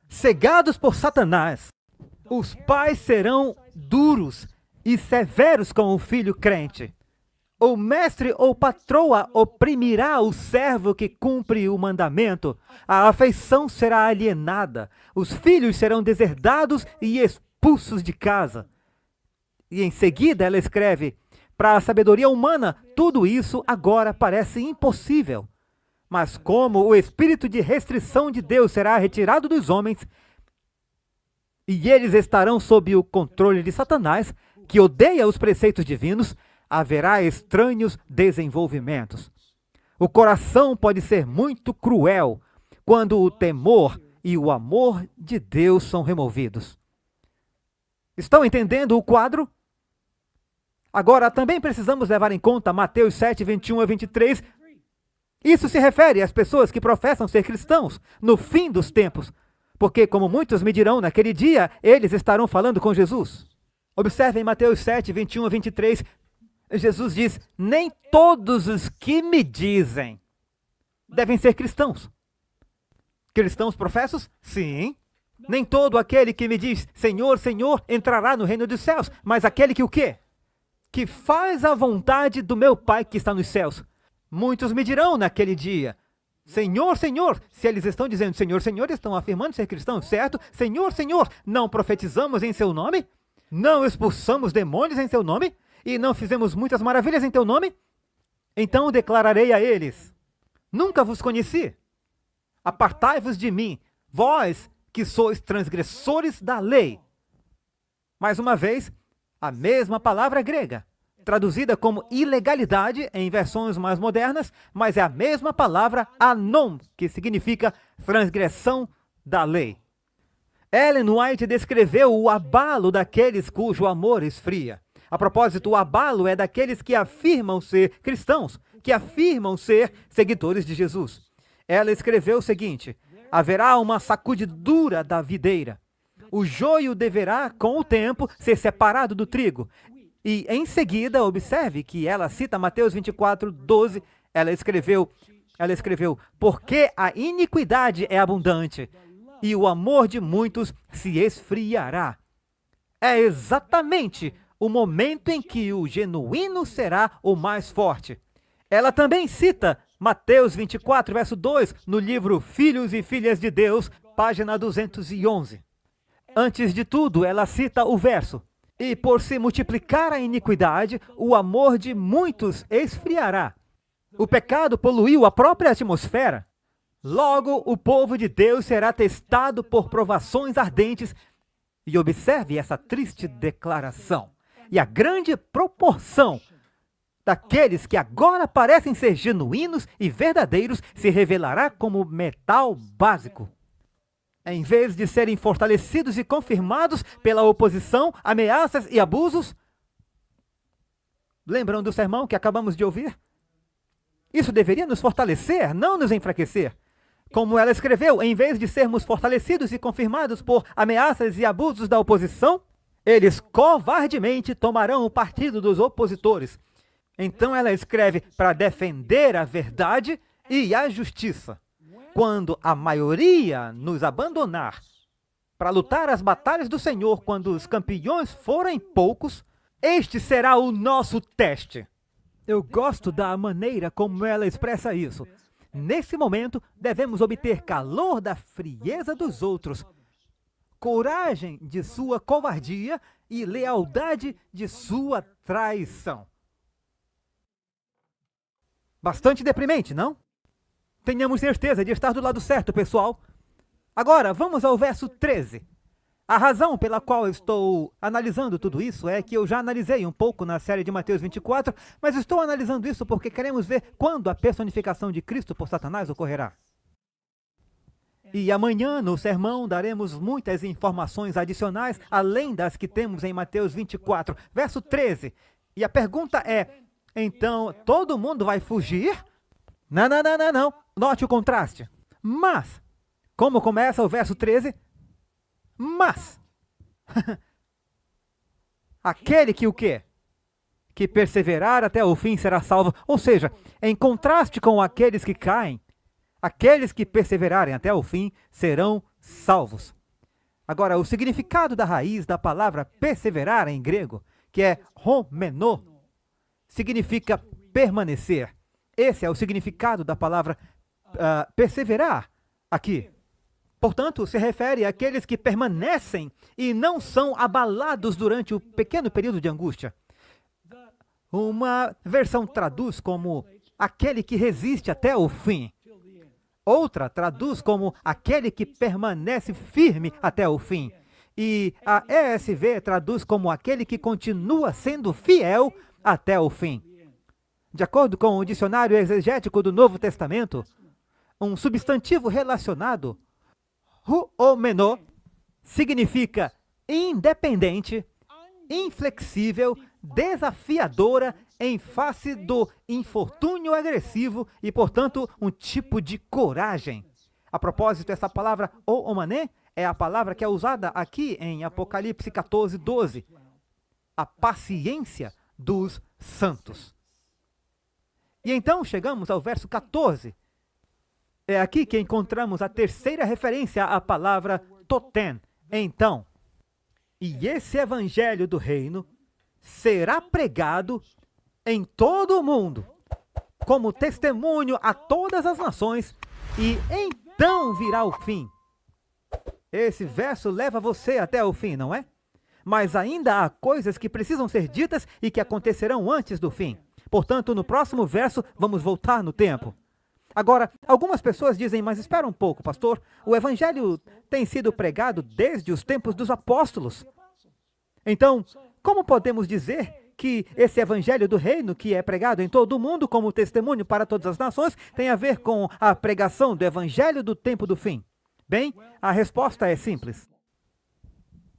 Cegados por Satanás, os pais serão duros e severos com o filho crente. O mestre ou patroa oprimirá o servo que cumpre o mandamento. A afeição será alienada. Os filhos serão deserdados e expulsos de casa. E em seguida ela escreve: para a sabedoria humana, tudo isso agora parece impossível. Mas como o espírito de restrição de Deus será retirado dos homens, e eles estarão sob o controle de Satanás, que odeia os preceitos divinos, haverá estranhos desenvolvimentos. O coração pode ser muito cruel quando o temor e o amor de Deus são removidos. Estão entendendo o quadro? Agora, também precisamos levar em conta Mateus 7, 21 a 23. Isso se refere às pessoas que professam ser cristãos no fim dos tempos, porque, como muitos me dirão naquele dia, eles estarão falando com Jesus. Observem Mateus 7, 21 a 23. Jesus diz: nem todos os que me dizem devem ser cristãos. Cristãos professos? Sim. Nem todo aquele que me diz Senhor, Senhor entrará no reino dos céus, mas aquele que o quê? Que faz a vontade do meu Pai que está nos céus. Muitos me dirão naquele dia: Senhor, Senhor. Se eles estão dizendo Senhor, Senhor, estão afirmando ser cristãos, certo? Senhor, Senhor, não profetizamos em seu nome? Não expulsamos demônios em seu nome? E não fizemos muitas maravilhas em teu nome? Então declararei a eles: nunca vos conheci. Apartai-vos de mim, vós que sois transgressores da lei. Mais uma vez, a mesma palavra grega, traduzida como ilegalidade em versões mais modernas, mas é a mesma palavra anon, que significa transgressão da lei. Ellen White descreveu o abalo daqueles cujo amor esfria. A propósito, o abalo é daqueles que afirmam ser cristãos, que afirmam ser seguidores de Jesus. Ela escreveu o seguinte: haverá uma sacudidura da videira. O joio deverá, com o tempo, ser separado do trigo. E, em seguida, observe que ela cita Mateus 24, 12. Ela escreveu, porque a iniquidade é abundante, e o amor de muitos se esfriará. É exatamente o momento em que o genuíno será o mais forte. Ela também cita Mateus 24, verso 2, no livro Filhos e Filhas de Deus, página 211. Antes de tudo, ela cita o verso: e por se multiplicar a iniquidade, o amor de muitos esfriará. O pecado poluiu a própria atmosfera. Logo, o povo de Deus será testado por provações ardentes. E observe essa triste declaração. E a grande proporção daqueles que agora parecem ser genuínos e verdadeiros se revelará como metal básico. Em vez de serem fortalecidos e confirmados pela oposição, ameaças e abusos. Lembram do sermão que acabamos de ouvir? Isso deveria nos fortalecer, não nos enfraquecer. Como ela escreveu, em vez de sermos fortalecidos e confirmados por ameaças e abusos da oposição, eles covardemente tomarão o partido dos opositores. Então ela escreve para defender a verdade e a justiça. Quando a maioria nos abandonar para lutar as batalhas do Senhor, quando os campeões forem poucos, este será o nosso teste. Eu gosto da maneira como ela expressa isso. Nesse momento, devemos obter calor da frieza dos outros, coragem de sua covardia e lealdade de sua traição. Bastante deprimente, não? Tenhamos certeza de estar do lado certo, pessoal. Agora, vamos ao verso 13. A razão pela qual eu estou analisando tudo isso é que eu já analisei um pouco na série de Mateus 24, mas estou analisando isso porque queremos ver quando a personificação de Cristo por Satanás ocorrerá. E amanhã, no sermão, daremos muitas informações adicionais, além das que temos em Mateus 24, verso 13. E a pergunta é, então, todo mundo vai fugir? Não, não, não, não, não. Note o contraste. Mas, como começa o verso 13? Mas, aquele que o quê? Que perseverar até o fim será salvo. Ou seja, em contraste com aqueles que caem, aqueles que perseverarem até o fim serão salvos. Agora, o significado da raiz da palavra perseverar em grego, que é homenô, significa permanecer. Esse é o significado da palavra perseverar aqui. Portanto, se refere àqueles que permanecem e não são abalados durante o pequeno período de angústia. Uma versão traduz como aquele que resiste até o fim. Outra traduz como aquele que permanece firme até o fim. E a ESV traduz como aquele que continua sendo fiel até o fim. De acordo com o dicionário exegético do Novo Testamento, um substantivo relacionado, huomeno, significa independente, inflexível, desafiadora em face do infortúnio agressivo e, portanto, um tipo de coragem. A propósito, essa palavra oomané é a palavra que é usada aqui em Apocalipse 14, 12. A paciência dos santos. E então chegamos ao verso 14. É aqui que encontramos a terceira referência à palavra totem. Então, e esse evangelho do reino será pregado em todo o mundo, como testemunho a todas as nações, e então virá o fim. Esse verso leva você até o fim, não é? Mas ainda há coisas que precisam ser ditas e que acontecerão antes do fim. Portanto, no próximo verso, vamos voltar no tempo. Agora, algumas pessoas dizem, mas espera um pouco, pastor, o evangelho tem sido pregado desde os tempos dos apóstolos. Então, como podemos dizer que esse evangelho do reino, que é pregado em todo o mundo como testemunho para todas as nações, tem a ver com a pregação do evangelho do tempo do fim? Bem, a resposta é simples.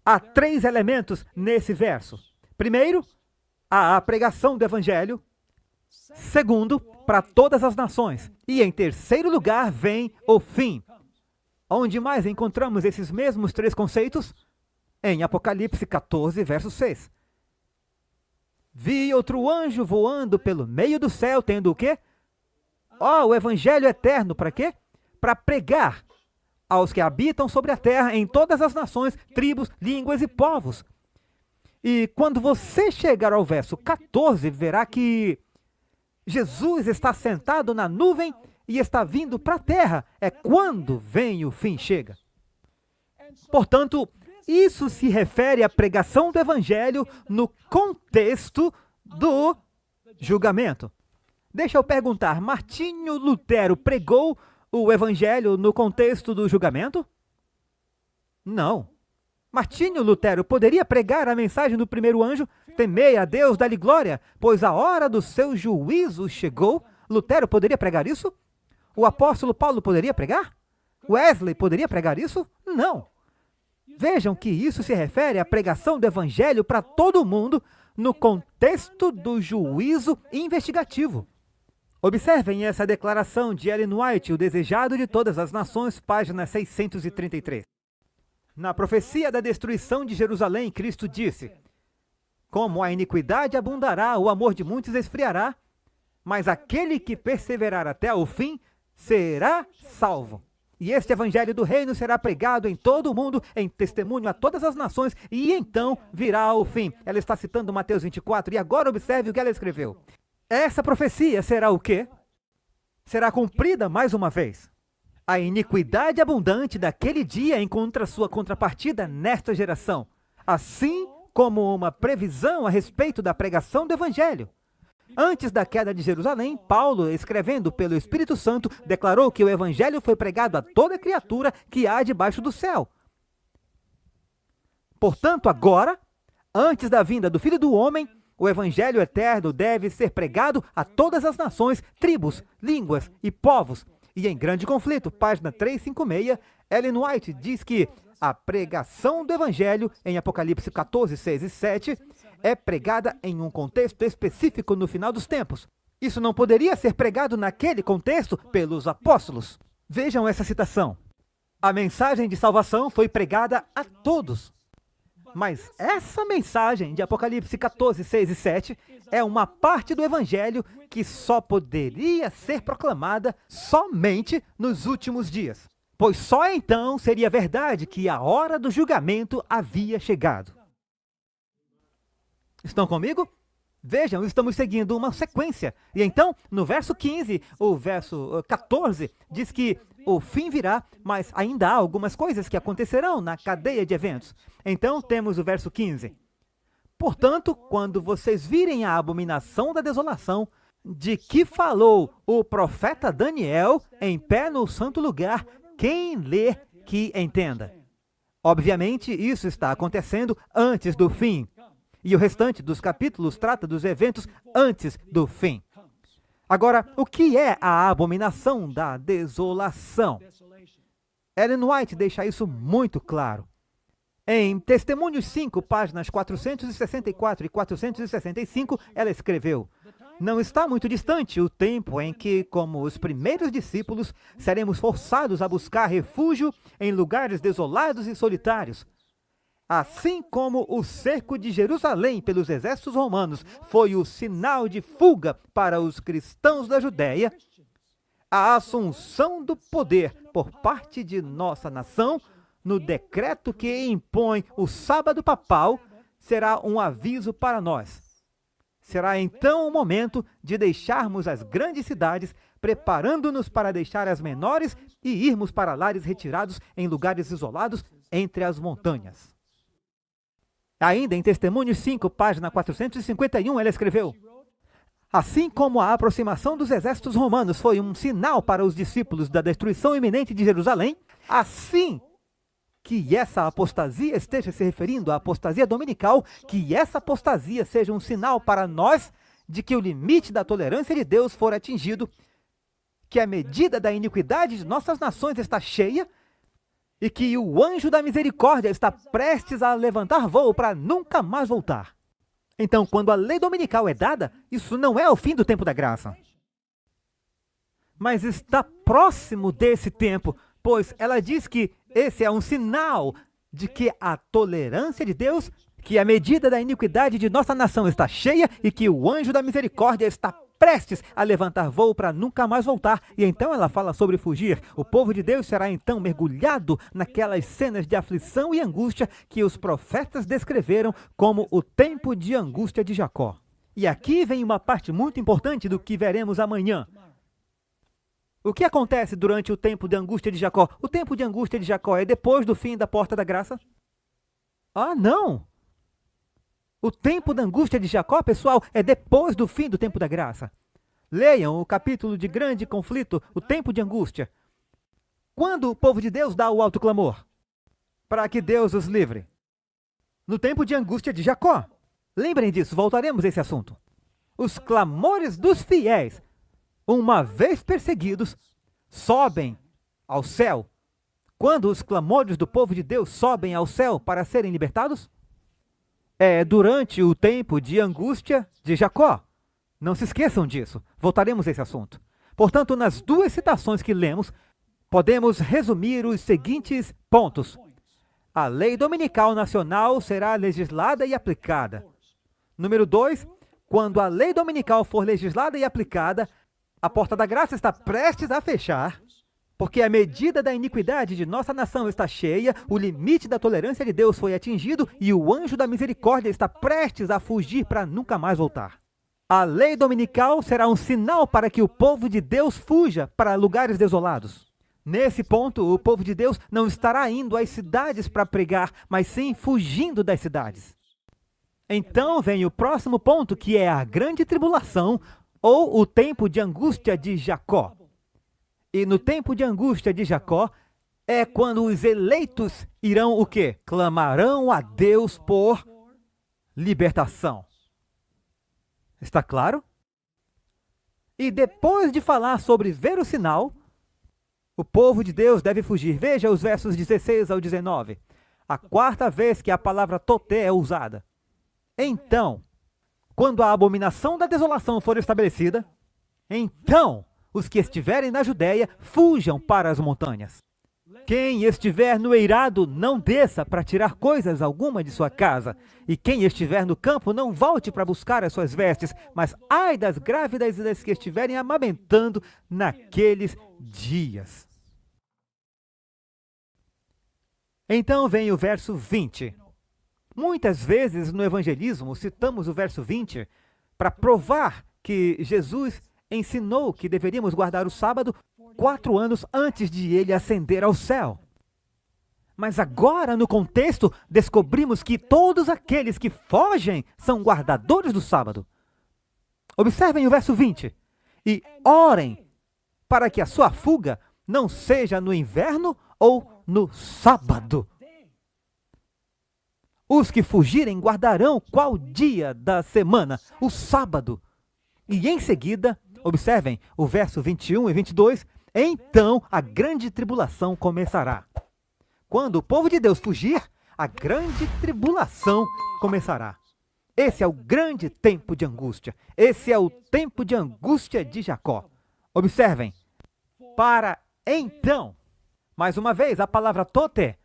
Há 3 elementos nesse verso. Primeiro, há a pregação do evangelho. Segundo, para todas as nações. E em terceiro lugar, vem o fim. Onde mais encontramos esses mesmos 3 conceitos? Em Apocalipse 14, verso 6. Vi outro anjo voando pelo meio do céu, tendo o quê? O evangelho eterno, para quê? Para pregar aos que habitam sobre a terra, em todas as nações, tribos, línguas e povos. E quando você chegar ao verso 14, verá que Jesus está sentado na nuvem e está vindo para a terra. É quando vem o fim chega. Portanto, isso se refere à pregação do evangelho no contexto do julgamento. Deixa eu perguntar, Martinho Lutero pregou o evangelho no contexto do julgamento? Não. Martinho Lutero poderia pregar a mensagem do primeiro anjo, temei a Deus, dá-lhe glória, pois a hora do seu juízo chegou? Lutero poderia pregar isso? O apóstolo Paulo poderia pregar? Wesley poderia pregar isso? Não. Vejam que isso se refere à pregação do evangelho para todo mundo no contexto do juízo investigativo. Observem essa declaração de Ellen White, o desejado de todas as nações, página 633. Na profecia da destruição de Jerusalém, Cristo disse: como a iniquidade abundará, o amor de muitos esfriará, mas aquele que perseverar até o fim será salvo. E este evangelho do reino será pregado em todo o mundo, em testemunho a todas as nações, e então virá o fim. Ela está citando Mateus 24, e agora observe o que ela escreveu. Essa profecia será o quê? Será cumprida mais uma vez. A iniquidade abundante daquele dia encontra sua contrapartida nesta geração, assim como uma previsão a respeito da pregação do evangelho. Antes da queda de Jerusalém, Paulo, escrevendo pelo Espírito Santo, declarou que o evangelho foi pregado a toda criatura que há debaixo do céu. Portanto, agora, antes da vinda do Filho do Homem, o evangelho eterno deve ser pregado a todas as nações, tribos, línguas e povos. E em Grande Conflito, página 356, Ellen White diz que a pregação do evangelho, em Apocalipse 14, 6 e 7, é pregada em um contexto específico no final dos tempos. Isso não poderia ser pregado naquele contexto pelos apóstolos. Vejam essa citação. A mensagem de salvação foi pregada a todos. Mas essa mensagem de Apocalipse 14, 6 e 7 é uma parte do evangelho que só poderia ser proclamada somente nos últimos dias. Pois só então seria verdade que a hora do julgamento havia chegado. Estão comigo? Vejam, estamos seguindo uma sequência. E então, no verso 15, o verso 14, diz que o fim virá, mas ainda há algumas coisas que acontecerão na cadeia de eventos. Então, temos o verso 15. Portanto, quando vocês virem a abominação da desolação, de que falou o profeta Daniel, em pé no santo lugar, quem lê, que entenda. Obviamente, isso está acontecendo antes do fim. E o restante dos capítulos trata dos eventos antes do fim. Agora, o que é a abominação da desolação? Ellen White deixa isso muito claro. Em Testemunhos 5, páginas 464 e 465, ela escreveu: não está muito distante o tempo em que, como os primeiros discípulos, seremos forçados a buscar refúgio em lugares desolados e solitários. Assim como o cerco de Jerusalém pelos exércitos romanos foi o sinal de fuga para os cristãos da Judéia, a assunção do poder por parte de nossa nação, no decreto que impõe o sábado papal, será um aviso para nós. Será então o momento de deixarmos as grandes cidades, preparando-nos para deixar as menores e irmos para lares retirados em lugares isolados entre as montanhas. Ainda em Testemunhos 5, página 451, ela escreveu: assim como a aproximação dos exércitos romanos foi um sinal para os discípulos da destruição iminente de Jerusalém, assim que essa apostasia esteja se referindo à apostasia dominical, que essa apostasia seja um sinal para nós de que o limite da tolerância de Deus for atingido, que a medida da iniquidade de nossas nações está cheia, e que o anjo da misericórdia está prestes a levantar voo para nunca mais voltar. Então, quando a lei dominical é dada, isso não é o fim do tempo da graça. Mas está próximo desse tempo, pois ela diz que esse é um sinal de que a tolerância de Deus, que a medida da iniquidade de nossa nação está cheia e que o anjo da misericórdia está prestes a levantar voo para nunca mais voltar. E então ela fala sobre fugir. O povo de Deus será então mergulhado naquelas cenas de aflição e angústia que os profetas descreveram como o tempo de angústia de Jacó. E aqui vem uma parte muito importante do que veremos amanhã. O que acontece durante o tempo de angústia de Jacó? O tempo de angústia de Jacó é depois do fim da porta da graça? Ah, não! O tempo da angústia de Jacó, pessoal, é depois do fim do tempo da graça. Leiam o capítulo de Grande Conflito, o tempo de angústia. Quando o povo de Deus dá o alto clamor? Para que Deus os livre. No tempo de angústia de Jacó. Lembrem disso, voltaremos a esse assunto. Os clamores dos fiéis, uma vez perseguidos, sobem ao céu. Quando os clamores do povo de Deus sobem ao céu para serem libertados? É durante o tempo de angústia de Jacó. Não se esqueçam disso. Voltaremos a esse assunto. Portanto, nas duas citações que lemos, podemos resumir os seguintes pontos. A lei dominical nacional será legislada e aplicada. Número 2, quando a lei dominical for legislada e aplicada, a porta da graça está prestes a fechar, porque a medida da iniquidade de nossa nação está cheia, o limite da tolerância de Deus foi atingido e o anjo da misericórdia está prestes a fugir para nunca mais voltar. A lei dominical será um sinal para que o povo de Deus fuja para lugares desolados. Nesse ponto, o povo de Deus não estará indo às cidades para pregar, mas sim fugindo das cidades. Então vem o próximo ponto, que é a grande tribulação, ou o tempo de angústia de Jacó. E no tempo de angústia de Jacó, é quando os eleitos irão o quê? Clamarão a Deus por libertação. Está claro? E depois de falar sobre ver o sinal, o povo de Deus deve fugir. Veja os versos 16 ao 19. A quarta vez que a palavra toté é usada. Então, quando a abominação da desolação for estabelecida, então os que estiverem na Judéia fujam para as montanhas. Quem estiver no eirado, não desça para tirar coisas alguma de sua casa. E quem estiver no campo, não volte para buscar as suas vestes. Mas ai das grávidas e das que estiverem amamentando naqueles dias. Então vem o verso 20. Muitas vezes no evangelismo citamos o verso 20 para provar que Jesus ensinou que deveríamos guardar o sábado 4 anos antes de ele ascender ao céu. Mas agora, no contexto, descobrimos que todos aqueles que fogem são guardadores do sábado. Observem o verso 20. E orem para que a sua fuga não seja no inverno ou no sábado. Os que fugirem guardarão qual dia da semana? O sábado. E em seguida, observem o verso 21 e 22, então a grande tribulação começará. Quando o povo de Deus fugir, a grande tribulação começará. Esse é o grande tempo de angústia. Esse é o tempo de angústia de Jacó. Observem, para então, mais uma vez a palavra toté,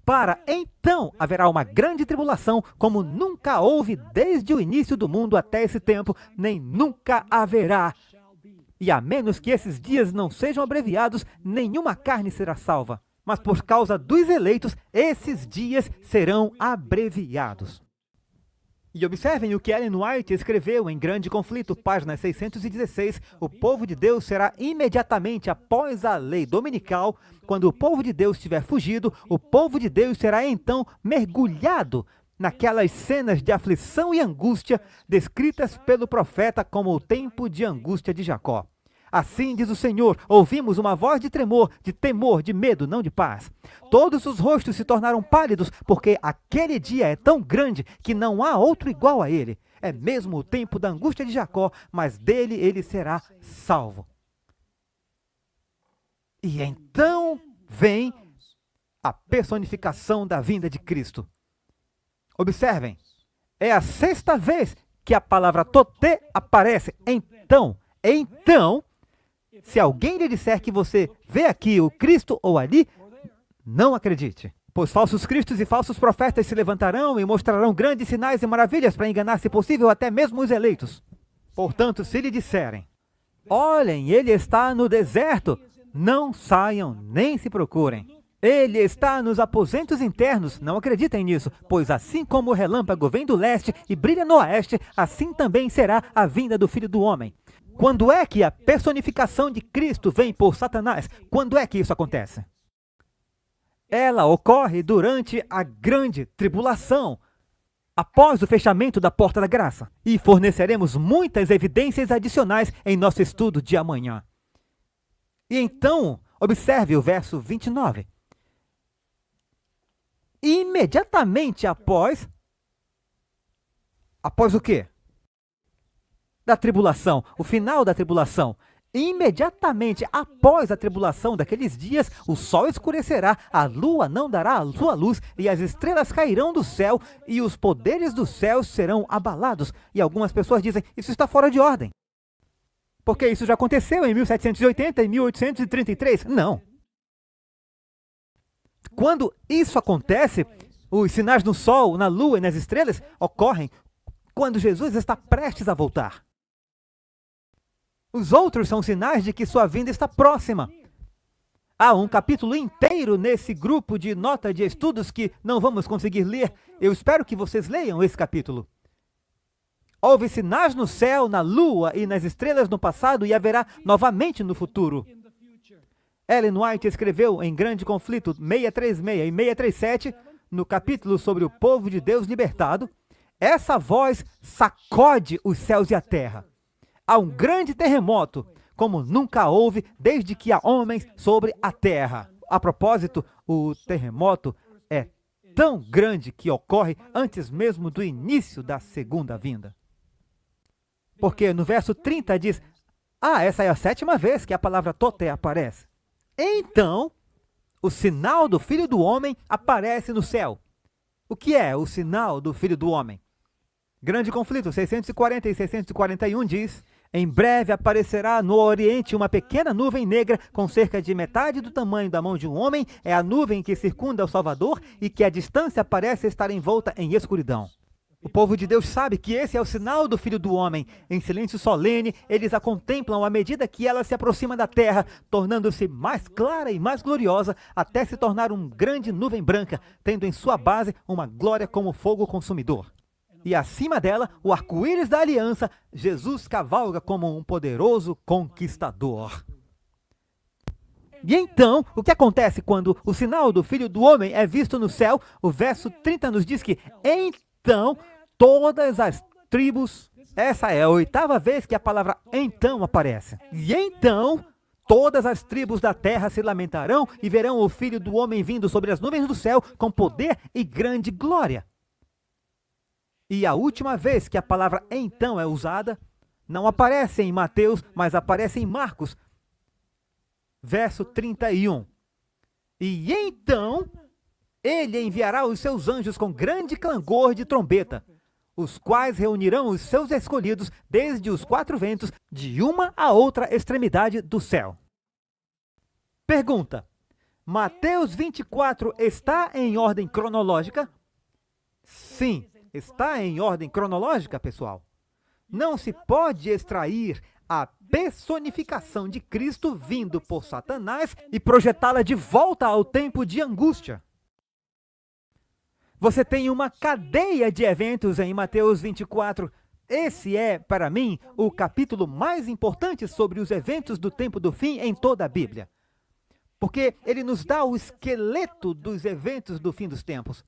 para então haverá uma grande tribulação, como nunca houve desde o início do mundo até esse tempo, nem nunca haverá. E a menos que esses dias não sejam abreviados, nenhuma carne será salva. Mas por causa dos eleitos, esses dias serão abreviados. E observem o que Ellen White escreveu em Grande Conflito, página 616. O povo de Deus será imediatamente após a lei dominical. Quando o povo de Deus tiver fugido, o povo de Deus será então mergulhado naquelas cenas de aflição e angústia descritas pelo profeta como o tempo de angústia de Jacó. Assim diz o Senhor, ouvimos uma voz de tremor, de temor, de medo, não de paz. Todos os rostos se tornaram pálidos, porque aquele dia é tão grande que não há outro igual a ele. É mesmo o tempo da angústia de Jacó, mas dele ele será salvo. E então vem a personificação da vinda de Cristo. Observem, é a 6ª vez que a palavra toté aparece. Então, se alguém lhe disser que você vê aqui o Cristo ou ali, não acredite. Pois falsos cristos e falsos profetas se levantarão e mostrarão grandes sinais e maravilhas para enganar, se possível, até mesmo os eleitos. Portanto, se lhe disserem, olhem, ele está no deserto, não saiam nem se procurem. Ele está nos aposentos internos, não acreditem nisso, pois assim como o relâmpago vem do leste e brilha no oeste, assim também será a vinda do Filho do Homem. Quando é que a personificação de Cristo vem por Satanás? Quando é que isso acontece? Ela ocorre durante a grande tribulação, após o fechamento da porta da graça. E forneceremos muitas evidências adicionais em nosso estudo de amanhã. E então, observe o verso 29. Imediatamente após o quê? Da tribulação, o final da tribulação. Imediatamente após a tribulação daqueles dias, o sol escurecerá, a lua não dará a sua luz, e as estrelas cairão do céu, e os poderes dos céus serão abalados. E algumas pessoas dizem, isso está fora de ordem. Porque isso já aconteceu em 1780 e 1833. Não. Quando isso acontece, os sinais no sol, na lua e nas estrelas ocorrem quando Jesus está prestes a voltar. Os outros são sinais de que sua vinda está próxima. Há um capítulo inteiro nesse grupo de nota de estudos que não vamos conseguir ler. Eu espero que vocês leiam esse capítulo. Houve sinais no céu, na lua e nas estrelas no passado e haverá novamente no futuro. Ellen White escreveu em Grande Conflito 636 e 637, no capítulo sobre o povo de Deus libertado, essa voz sacode os céus e a terra. Há um grande terremoto, como nunca houve desde que há homens sobre a terra. A propósito, o terremoto é tão grande que ocorre antes mesmo do início da segunda vinda. Porque no verso 30 diz, essa é a 7ª vez que a palavra toté aparece. Então, o sinal do Filho do Homem aparece no céu. O que é o sinal do Filho do Homem? Grande conflito, 640 e 641 diz, em breve aparecerá no oriente uma pequena nuvem negra com cerca de metade do tamanho da mão de um homem. É a nuvem que circunda o Salvador e que à distância parece estar envolta em escuridão. O povo de Deus sabe que esse é o sinal do Filho do Homem. Em silêncio solene, eles a contemplam à medida que ela se aproxima da terra, tornando-se mais clara e mais gloriosa, até se tornar uma grande nuvem branca, tendo em sua base uma glória como fogo consumidor. E acima dela, o arco-íris da aliança, Jesus cavalga como um poderoso conquistador. E então, o que acontece quando o sinal do Filho do Homem é visto no céu? O verso 30 nos diz que, então, todas as tribos, essa é a 8ª vez que a palavra então aparece. E então, todas as tribos da terra se lamentarão e verão o Filho do Homem vindo sobre as nuvens do céu com poder e grande glória. E a última vez que a palavra então é usada, não aparece em Mateus, mas aparece em Marcos, verso 31. E então, ele enviará os seus anjos com grande clangor de trombeta, os quais reunirão os seus escolhidos desde os 4 ventos, de uma a outra extremidade do céu. Pergunta: Mateus 24 está em ordem cronológica? Sim. Está em ordem cronológica, pessoal? Não se pode extrair a personificação de Cristo vindo por Satanás e projetá-la de volta ao tempo de angústia. Você tem uma cadeia de eventos em Mateus 24. Esse é, para mim, o capítulo mais importante sobre os eventos do tempo do fim em toda a Bíblia. Porque ele nos dá o esqueleto dos eventos do fim dos tempos.